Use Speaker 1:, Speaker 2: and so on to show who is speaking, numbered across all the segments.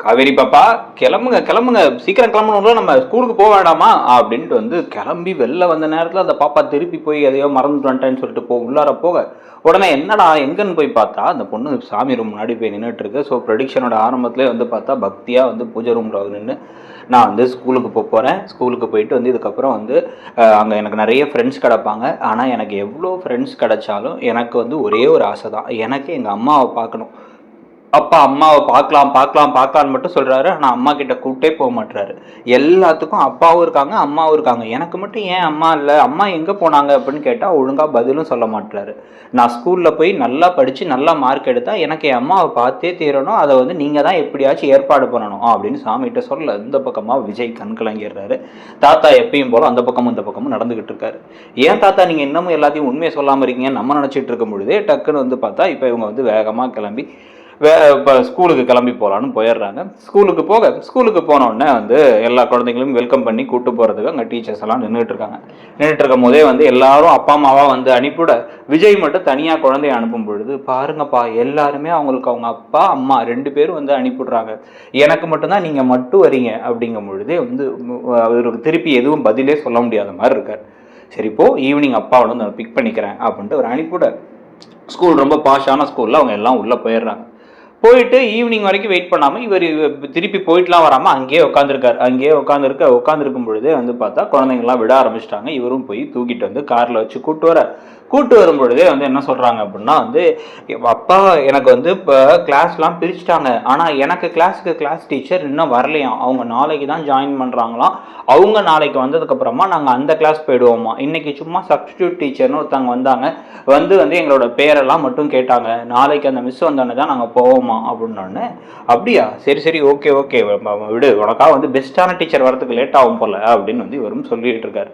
Speaker 1: காவேரி பாப்பா, கிளம்புங்க கிளம்புங்க, சீக்கிரம் கிளம்பணும்ல, நம்ம ஸ்கூலுக்கு போக வேண்டாமா அப்படின்ட்டு வந்து கிளம்பி வெளில வந்த நேரத்தில் அந்த பாப்பா திருப்பி போய் எதையோ மறந்துட்டு வந்துட்டேன்னு சொல்லிட்டு உள்ளார போக, உடனே என்னடா எங்கன்னு போய் பார்த்தா அந்த பொண்ணு சாமி ரூம் முன்னாடி போய் நின்றுட்டு இருக்கு. ஸோ ப்ரெடிக்ஷனோட ஆரம்பத்திலே வந்து பார்த்தா பக்தியாக வந்து பூஜை ரூமில் நின்று நான் வந்து ஸ்கூலுக்கு போகிறேன். ஸ்கூலுக்கு போயிட்டு வந்து இதுக்கப்புறம் வந்து அங்கே எனக்கு நிறைய ஃப்ரெண்ட்ஸ் கிடப்பாங்க. ஆனால் எனக்கு எவ்வளோ ஃப்ரெண்ட்ஸ் கிடைச்சாலும் எனக்கு வந்து ஒரே ஒரு ஆசை தான், எனக்கு எங்கள் அம்மாவை பார்க்கணும். அப்பா அம்மாவை பார்க்கலாம் பார்க்கலாம் பார்க்கலான்னு மட்டும் சொல்கிறாரு. ஆனால் அம்மா கிட்ட கூப்பிட்டே போக மாட்டுறாரு. எல்லாத்துக்கும் அப்பாவும் இருக்காங்க அம்மாவும் இருக்காங்க, எனக்கு மட்டும் ஏன் அம்மா இல்லை, அம்மா எங்கே போனாங்க அப்படின்னு கேட்டால் ஒழுங்காக பதிலும் சொல்ல மாட்டுறாரு. நான் ஸ்கூலில் போய் நல்லா படித்து நல்லா மார்க் எடுத்தால் எனக்கு என் அம்மாவை பார்த்தே தீரணும், அதை வந்து நீங்கள் தான் எப்படியாச்சும் ஏற்பாடு பண்ணணும் அப்படின்னு சாமிகிட்ட சொல்ல இந்த பக்கமாக விஜய் கண்கலங்கிடுறாரு. தாத்தா எப்பயும் போல் அந்த பக்கமும் இந்த பக்கமும் நடந்துக்கிட்டு இருக்காரு. ஏன் தாத்தா நீங்கள் இன்னமும் எல்லாத்தையும் உண்மையை சொல்லாமல் இருக்கீங்கன்னு நம்ம நினச்சிட்டு இருக்கும் பொழுதே டக்குன்னு வந்து பார்த்தா இப்போ இவங்க வந்து வேகமாக கிளம்பி இப்போ ஸ்கூலுக்கு கிளம்பி போகலான்னு போயிடுறாங்க. ஸ்கூலுக்கு போனோடனே வந்து எல்லா குழந்தைங்களும் வெல்கம் பண்ணி கூப்பிட்டு போகிறதுக்கு அங்கே டீச்சர்ஸ் எல்லாம் நின்றுட்டு இருக்காங்க. நின்றுட்டு இருக்கும் போதே வந்து எல்லாரும் அப்பா அம்மாவாக வந்து அனுப்பிவிட விஜய் மட்டும் தனியாக குழந்தைய அனுப்பும் பொழுது பாருங்கப்பா, எல்லாருமே அவங்களுக்கு அவங்க அப்பா அம்மா 2 பேரும் வந்து அனுப்பிவிட்றாங்க, எனக்கு மட்டும்தான் நீங்கள் மட்டும் வரீங்க அப்படிங்கும் பொழுதே வந்து அவருக்கு திருப்பி எதுவும் பதிலே சொல்ல முடியாத மாதிரி இருக்கார். சரி இப்போ ஈவினிங் அப்பாவோட நான் பிக் பண்ணிக்கிறேன் அப்படின்ட்டு அவர் அனுப்பிவிட ஸ்கூல் ரொம்ப பாஷான ஸ்கூலில் அவங்க எல்லாம் உள்ளே போயிடுறாங்க. போயிட்டு ஈவினிங் வரைக்கும் வெயிட் பண்ணாமல் இவர் திருப்பி போயிட்டுலாம் வராமல் அங்கேயே உட்காந்துருக்கார். அங்கேயே உட்காந்துருக்கும் பொழுதே வந்து பார்த்தா குழந்தைங்களாம் விட ஆரம்பிச்சிட்டாங்க. இவரும் போய் தூக்கிட்டு வந்து காரில் வச்சு கூப்பிட்டு வரும் பொழுதே வந்து என்ன சொல்கிறாங்க அப்படின்னா வந்து, அப்பா எனக்கு வந்து இப்போ கிளாஸ்லாம் பிரிச்சுட்டாங்க, ஆனால் எனக்கு கிளாஸ் டீச்சர் இன்னும் வரலையாம், அவங்க நாளைக்கு தான் ஜாயின் பண்ணுறாங்களாம், அவங்க நாளைக்கு வந்ததுக்கப்புறமா நாங்கள் அந்த கிளாஸ் போயிடுவோமா, இன்றைக்கி சும்மா சப்ஸ்டியூட் டீச்சர்னு ஒருத்தவங்க வந்தாங்க, வந்து எங்களோட பேரெல்லாம் மட்டும் கேட்டாங்க, நாளைக்கு அந்த மிஸ் வந்தோடனே தான் நாங்கள் போவோமா அப்படின்னோடனே, அப்படியா சரி ஓகே விடு, உனக்காக வந்து பெஸ்ட்டான டீச்சர் வரதுக்கு லேட் ஆகும் போல அப்படின்னு வந்து இவரும் சொல்லிட்டு இருக்காரு.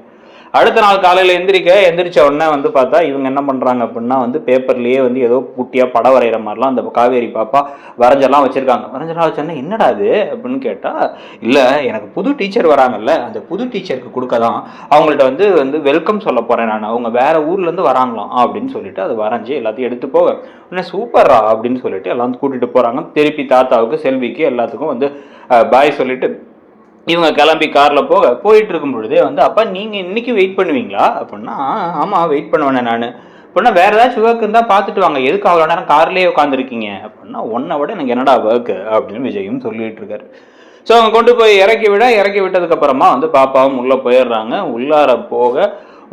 Speaker 1: அடுத்த நாள் காலையில் எந்திரிச்ச உடனே வந்து பார்த்தா இவங்க என்ன பண்ணுறாங்க அப்படின்னா வந்து பேப்பர்லேயே வந்து ஏதோ குட்டியாக படம் வரைகிற மாதிரிலாம் அந்த காவேரி பாப்பா வரைஞ்செல்லாம் வச்சுருக்காங்க. என்னடா அது அப்படின்னு கேட்டால், இல்லை எனக்கு புது டீச்சர் வராங்கல்ல, அந்த புது டீச்சருக்கு கொடுக்க தான் அவங்கள்ட்ட வந்து வெல்கம் சொல்ல போகிறேன் நான், அவங்க வேறு ஊர்லேருந்து வராங்களாம் அப்படின்னு சொல்லிட்டு அதை வரைஞ்சி எல்லாத்தையும் எடுத்து போக உடனே சூப்பரா அப்படின்னு சொல்லிட்டு எல்லாம் கூட்டிகிட்டு போகிறாங்க. திருப்பி தாத்தாவுக்கு செல்விக்கு எல்லாத்துக்கும் வந்து பாய் சொல்லிட்டு இவங்க கிளம்பி காரில் போயிட்டு இருக்கும் பொழுதே வந்து, அப்பா நீங்கள் இன்னைக்கு வெயிட் பண்ணுவீங்களா அப்படின்னா, ஆமாம் வெயிட் பண்ணுவேனே நான் அப்படின்னா, வேறு ஏதாச்சும் ஒர்க் இருந்தால் பார்த்துட்டு வாங்க, எதுக்கு அவ்வளோ நேரம் கார்லேயே உட்காந்துருக்கீங்க அப்படின்னா, ஒன்றை விட எனக்கு என்னடா ஒர்க்கு அப்படின்னு விஜயும் சொல்லிட்டு இருக்காரு. ஸோ அவங்க கொண்டு போய் இறக்கி விட்டதுக்கப்புறமா வந்து பாப்பாவும் உள்ளே போயிடுறாங்க.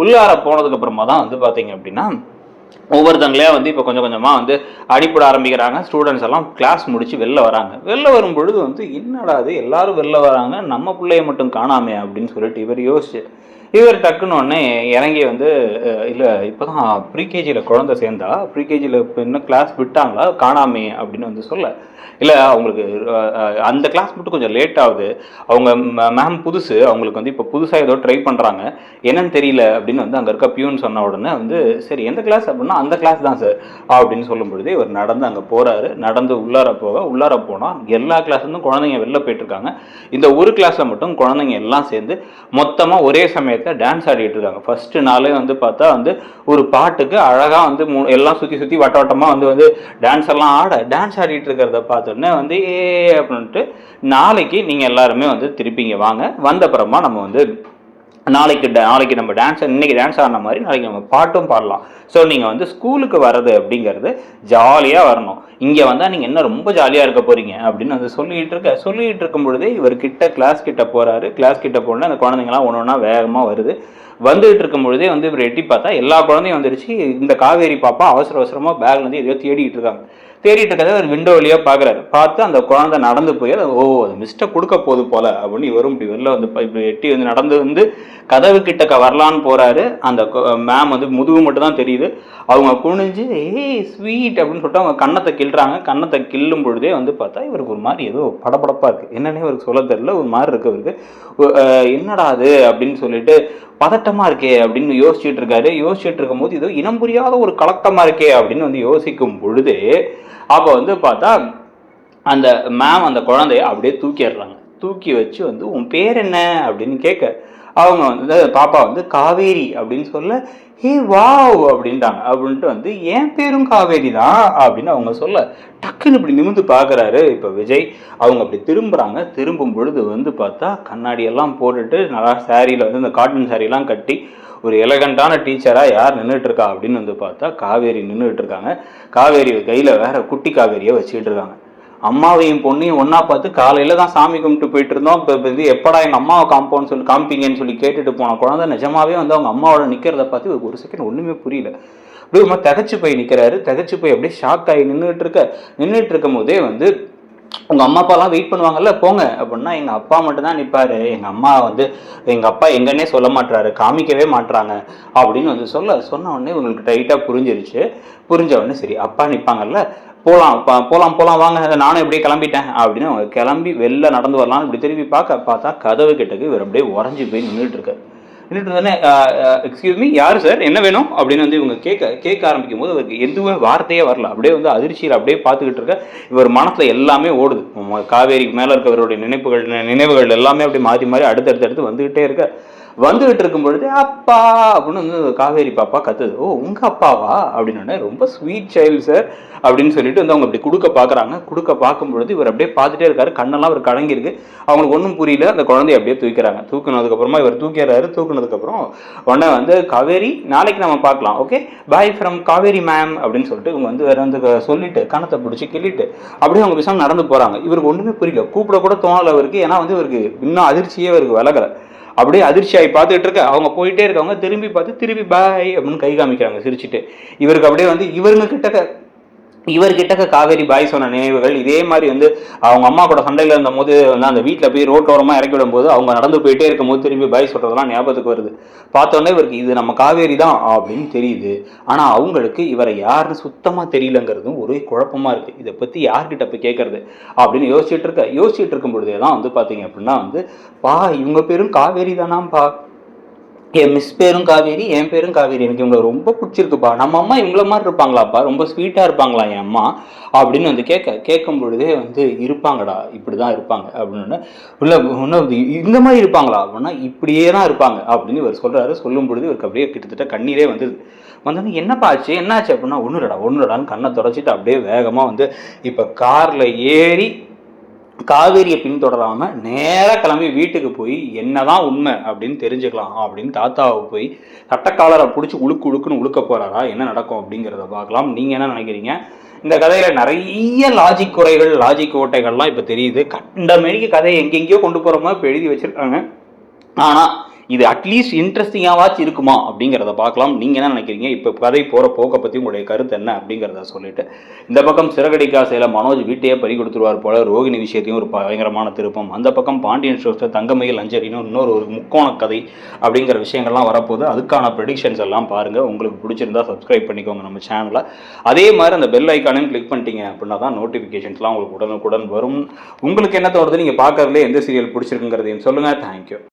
Speaker 1: உள்ளார போனதுக்கப்புறமா தான் வந்து பார்த்தீங்க அப்படின்னா ஒவ்வொருத்தங்களே வந்து இப்போ கொஞ்சம் கொஞ்சமாக வந்து அடிப்பட ஆரம்பிக்கிறாங்க. ஸ்டூடெண்ட்ஸ் எல்லாம் கிளாஸ் முடித்து வெளில வரும் பொழுது வந்து, என்னடா அது எல்லாரும் வெளில வராங்க, நம்ம பிள்ளைய மட்டும் காணாமே அப்படின்னு சொல்லிட்டு இவர் டக்குன்னு உடனே இறங்கி வந்து, இல்லை இப்போ தான் ப்ரீகேஜியில் குழந்தை சேர்ந்தா, ப்ரீகேஜியில் இப்போ இன்னும் கிளாஸ் விட்டாங்களா காணாமே அப்படின்னு வந்து சொல்ல, இல்லை அவங்களுக்கு அந்த கிளாஸ் மட்டும் கொஞ்சம் லேட் ஆகுது, அவங்க மேம் புதுசு, அவங்களுக்கு வந்து இப்போ புதுசாக ஏதோ ட்ரை பண்ணுறாங்க, என்னன்னு தெரியல அப்படின்னு வந்து அங்கே இருக்க பியூன் சொன்ன உடனே வந்து, சரி எந்த கிளாஸ் அப்படின்னா, அந்த கிளாஸ் தான் சார் அப்படின்னு சொல்லும் பொழுது இவர் நடந்து அங்கே போகிறாரு. நடந்து உள்ளார போனால் எல்லா கிளாஸ்லேருந்தும் குழந்தைங்க வெளில போயிட்டுருக்காங்க. இந்த ஒரு கிளாஸில் மட்டும் குழந்தைங்க எல்லாம் சேர்ந்து மொத்தமாக ஒரே சமயத்தில் டான்ஸ் ஆடிட்டு இருக்காங்க. ஃபஸ்ட்டு நாளே வந்து பார்த்தா வந்து ஒரு பாட்டுக்கு அழகாக வந்து எல்லாம் சுற்றி வட்டமாக வந்து டான்ஸ் ஆடிட்டு இருக்கிறத பார்த்தோன்னே வந்து அப்படின்ட்டு, நாளைக்கு நீங்கள் எல்லாருமே வந்து திருப்பிங்க வாங்க, வந்தப்புறமா நம்ம வந்து நாளைக்கு நம்ம இன்னைக்கு டான்ஸ் ஆடின மாதிரி நாளைக்கு நம்ம பாட்டும் பாடலாம். ஸோ நீங்கள் வந்து ஸ்கூலுக்கு வர்றது அப்படிங்கிறது ஜாலியாக வரணும், இங்கே வந்தால் நீங்கள் என்ன ரொம்ப ஜாலியாக இருக்க போகிறீங்க அப்படின்னு வந்து சொல்லிகிட்டு இருக்கும் பொழுதே இவர் கிளாஸ் கிட்ட போகிறாரு. கிளாஸ் கிட்ட போனால் அந்த குழந்தைங்களாம் ஒன்றா வேகமாக வந்துகிட்டு இருக்கும் பொழுதே வந்து இவர் எட்டி பார்த்தா எல்லா குழந்தையும் வந்துருச்சு. இந்த காவேரி பாப்பா அவசரமாக பேக்லேருந்து எதையோ தேடிட்டு இருக்கிறத ஒரு விண்டோ வழியாக பார்த்து அந்த குழந்தை நடந்து போய் அது மிஸ்டை கொடுக்க போகுது போல அப்படின்னு இவரும் இப்படி வெளில வந்து இப்படி எட்டி வந்து நடந்து வந்து கதவு கிட்டக்க வரலான்னு போகிறாரு. அந்த மேம் வந்து முதுகு மட்டும் தான் தெரியுது. அவங்க குனிஞ்சு ஸ்வீட் அப்படின்னு சொல்லிட்டு அவங்க கன்னத்தை கிள்ளும் பொழுதே வந்து பார்த்தா இவருக்கு ஒரு மாதிரி ஏதோ படபடப்பாக இருக்குது, என்னன்னே இவருக்கு சொல்ல தெரியல, ஒரு மாதிரி இருக்கு அவருக்கு. என்னடா அது அப்படின்னு சொல்லிட்டு பதட்டமாக இருக்கே அப்படின்னு யோசிச்சுட்டு இருக்கும்போது ஏதோ இனம் புரியாத ஒரு கலக்கமாக இருக்கே அப்படின்னு வந்து யோசிக்கும் பொழுது அப்போ வந்து பார்த்தா அந்த மேம் அந்த குழந்தைய அப்படியே தூக்கி வச்சு வந்து, உன் பேர் என்ன அப்படின்னு கேட்க, அவங்க வந்து பாப்பா வந்து காவேரி அப்படின்னு சொல்ல, ஹே வாவ் அப்படின்ட்டாங்க. அப்படின்ட்டு வந்து என் பேரும் காவேரி தான் அப்படின்னு அவங்க சொல்ல, டக்குன்னு இப்படி நிமிந்து பார்க்குறாரு இப்போ விஜய். அவங்க அப்படி திரும்புகிறாங்க. திரும்பும் பொழுது வந்து பார்த்தா கண்ணாடியெல்லாம் போட்டுட்டு நல்லா சாரியில் வந்து இந்த காட்டன் சாரீலாம் கட்டி ஒரு எலகண்டான டீச்சராக யார் நின்றுட்டு இருக்கா அப்படின்னு வந்து பார்த்தா காவேரி நின்றுட்டு இருக்காங்க. காவேரி கையில் வேற குட்டி காவேரியை வச்சுக்கிட்டு இருக்காங்க. அம்மாவையும் பொண்ணையும் ஒன்றா பார்த்து காலையில் தான் சாமி கும்பிட்டு போயிட்டு இருந்தோம். இப்போ இது எப்படா எங்கள் அம்மாவை காமிப்பீங்கன்னு சொல்லி கேட்டுட்டு போன குழந்தை நிஜமாவே வந்து அவங்க அம்மாவோட நிற்கிறத பார்த்து ஒரு செகண்ட் ஒன்றுமே புரியல. அப்படியே ஒரு மாதிரி திகச்சு போய் நிற்கிறாரு. திகச்சு போய் அப்படியே ஷாக் ஆகி நின்றுட்டு இருக்கும் போதே வந்து உங்கள் அம்மா அப்பாலாம் வெயிட் பண்ணுவாங்கல்ல போங்க அப்படின்னா எங்கள் அப்பா மட்டும்தான் நிற்பாரு, எங்கள் அம்மா வந்து எங்கள் அப்பா எங்கன்னே சொல்ல மாட்டுறாரு, காமிக்கவே மாட்டுறாங்க அப்படின்னு வந்து சொன்ன உடனே உங்களுக்கு டைட்டாக புரிஞ்ச உடனே சரி அப்பா நிற்பாங்கல்ல போகலாம் வாங்க நானும் எப்படியே கிளம்பிட்டேன் அப்படின்னு அவங்க கிளம்பி வெளில நடந்து வரலாம். இப்படி திரும்பி பார்த்தா கதவு கிட்டக்கு இவர் அப்படியே உறைஞ்சி போய் நின்றுட்டு இருக்காரு. நின்றுட்டு எக்ஸ்கியூஸ் மீ யார் சார் என்ன வேணும் அப்படின்னு வந்து இவங்க கேட்க ஆரம்பிக்கும் போது அவருக்கு எதுவுமே வார்த்தையே வரல. அப்படியே வந்து அதிர்ச்சியில் அப்படியே பார்த்துக்கிட்டு இருக்க. இவர் மனசில் எல்லாமே ஓடுது. காவேரிக்கு மேலே இருக்கவருடைய நினைவுகள் எல்லாமே அப்படியே மாறி அடுத்தடுத்து வந்துகிட்டு இருக்கும் பொழுது அப்பா அப்படின்னு வந்து காவேரி பாப்பா கத்துது. ஓ உங்க அப்பாவா அப்படின்னு ரொம்ப ஸ்வீட் சைல்டு சார் அப்படின்னு சொல்லிட்டு வந்து அவங்க அப்படி கொடுக்க பார்க்கும் பொழுது இவர் அப்படியே பார்த்துட்டே இருக்காரு. கண்ணெல்லாம் அவர் கலங்கிருக்கு. அவங்களுக்கு ஒன்றும் புரியல. அந்த குழந்தைய அப்படியே தூக்கினதுக்கப்புறமா இவர் தூக்கினதுக்கப்புறம் உடனே வந்து காவேரி நாளைக்கு நம்ம பார்க்கலாம், okay bye from Kaveri ma'am அப்படின்னு சொல்லிட்டு இவங்க வந்து வேற வந்து சொல்லிட்டு கணத்தை பிடிச்சி கிள்ளிட்டு அப்படியே அவங்க விஷயம் நடந்து போறாங்க. இவருக்கு ஒன்றுமே புரியல. கூப்பிட கூட தோணலை அவருக்கு. ஏன்னா வந்து இவருக்கு இன்னும் அதிர்ச்சியே இவருக்கு விலகலை. அப்படியே அதிர்ச்சியாகி பார்த்துட்டு இருக்க. அவங்க போயிட்டே இருக்கவங்க திரும்பி பாய் அப்படின்னு கை காமிக்கிறாங்க சிரிச்சுட்டு. இவருக்கு அப்படியே வந்து இவர்கிட்ட காவேரி பாய் சொன்ன நினைவுகள் இதே மாதிரி வந்து அவங்க அம்மா கூட சண்டையில் இருந்த போது வந்து அந்த வீட்டில் போய் ரோட்டோரமாக இறக்கி விடும் போது அவங்க நடந்து போயிட்டே இருக்கும் போது திரும்பி பாய் சொல்றதெல்லாம் ஞாபகத்துக்கு வருது. பார்த்தோன்னே இவருக்கு இது நம்ம காவேரி தான் அப்படின்னு தெரியுது. ஆனால் அவங்களுக்கு இவரை யாருன்னு சுத்தமாக தெரியலங்கிறதும் ஒரே குழப்பமா இருக்கு. இதை பற்றி யார்கிட்ட போய் கேட்கறது அப்படின்னு யோசிச்சுட்டு இருக்கும் பொழுதே தான் வந்து பார்த்தீங்க அப்படின்னா வந்து இவங்க பேரும் காவேரி தானாம்பா, என் மிஸ் பேரும் காவேரி, என் பேரும் காவேரி, எனக்கு இவங்களை ரொம்ப பிடிச்சிருக்குப்பா, நம்ம அம்மா இவங்கள மாதிரி இருப்பாங்களாப்பா, ரொம்ப ஸ்வீட்டாக இருப்பாங்களா என் அம்மா அப்படின்னு வந்து கேட்கும் பொழுதே வந்து இருப்பாங்கடா இப்படிதான் இருப்பாங்க அப்படின்னு இந்த மாதிரி இருப்பாங்களா அப்படின்னா இப்படியே தான் இருப்பாங்க அப்படின்னு இவர் சொல்லும் பொழுது இவருக்கு அப்படியே கிட்டத்தட்ட கண்ணீரே வந்தோடனே என்னப்பா ஆச்சு என்னாச்சு அப்படின்னா ஒன்றுடான்னு கண்ணை தொடச்சிட்டு அப்படியே வேகமாக வந்து இப்போ காரில் ஏறி காவேரியை பின்தொடராம நேராக கிளம்பி வீட்டுக்கு போய் என்னதான் உண்மை அப்படின்னு தெரிஞ்சுக்கலாம் அப்படின்னு தாத்தாவை போய் சட்டக்காலரை பிடிச்சி உழுக்குன்னு உழுக்க போறாரா, என்ன நடக்கும் அப்படிங்கிறத பார்க்கலாம். நீங்க என்ன நினைக்கிறீங்க? இந்த கதையில நிறைய லாஜிக் குறைகள் லாஜிக் ஓட்டைகள்லாம் இப்போ தெரியுது. கண்டமேனிக்கு கதையை எங்கெங்கேயோ கொண்டு போகிற மாதிரி இப்போ எழுதி வச்சிருக்காங்க. ஆனால் இது அட்லீஸ்ட் இன்ட்ரெஸ்டிங்காவாச்சும் இருக்குமா அப்படிங்கிறத பார்க்கலாம். நீங்கள் என்ன நினைக்கிறீங்க? இப்போ கதை போகிற போக்கை பற்றி உங்களுடைய கருத்து என்ன அப்படிங்கிறத சொல்லிட்டு இந்த பக்கம் சிறகடிக்காசையில் மனோஜ் வீட்டையே பறி கொடுத்துருவார் போல ரோகிணி விஷயத்தையும் ஒரு பயங்கரமான திருப்பம், அந்த பக்கம் பாண்டியன் ஸ்டோர்ஸில் தங்கமயில் அஞ்சரின்னு இன்னொரு முக்கோண கதை அப்படிங்கிற விஷயங்கள்லாம் வரப்போகுது. அதுக்கான ப்ரெடிக்ஷன்ஸ் எல்லாம் பாருங்கள். உங்களுக்கு பிடிச்சிருந்தா சப்ஸ்கிரைப் பண்ணிக்கோங்க நம்ம சேனலை. அதே மாதிரி அந்த பெல் ஐக்கானையும் கிளிக் பண்ணிட்டீங்க அப்படின்னா தான் நோட்டிஃபிகேஷன்ஸ்லாம் உங்களுக்கு உடனுக்குடன் வரும். உங்களுக்கு என்ன தோணுது? நீங்கள் பார்க்கறதுல எந்த சீரியல் பிடிச்சிருக்குங்கிறதையும் சொல்லுங்கள். தேங்க்யூ.